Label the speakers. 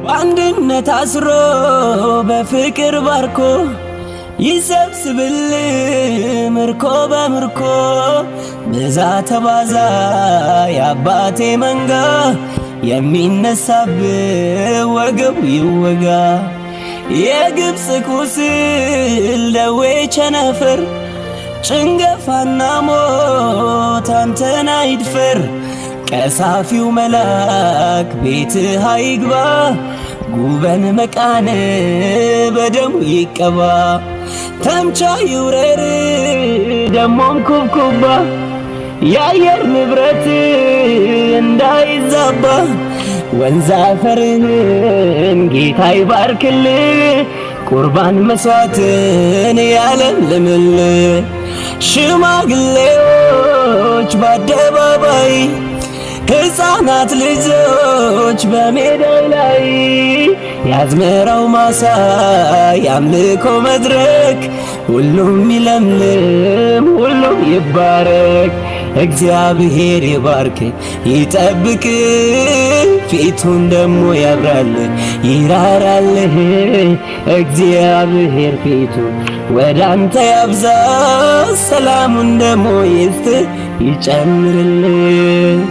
Speaker 1: በአንድነት አስሮ በፍቅር ባርኮ ይሰብስብል ምርኮ በምርኮ ብዛ ተባዛ የአባቴ መንጋ የሚነሳብ ወገቡ ይወጋ የግብፅ ቁስል ደዌ ቸነፈር ጭንገፋና ሞት አንተን አይድፈር ቀሳፊው መልአክ ቤትህ አይግባ ጉበን መቃን በደሙ ይቀባ ተምቻ ይውረር ደሞም ኩብኩባ የአየር ንብረት እንዳይዛባ ወንዝ አፈርህን ጌታ ይባርክል ቁርባን መስዋዕትን ያለምልምል ሽማግሌዎች በአደባባይ ሕፃናት ልጆች በሜዳው ላይ ያዝመራው ማሳ ያምልኮ መድረክ ሁሉም ይለምልም ሁሉም ይባረክ እግዚአብሔር ይባርክ ይጠብቅ ፊቱን ደሞ ያብራል ይራራልህ እግዚአብሔር ፊቱ ወዳንተ ያብዛ ሰላሙን ደሞ ይስጥ ይጨምርልህ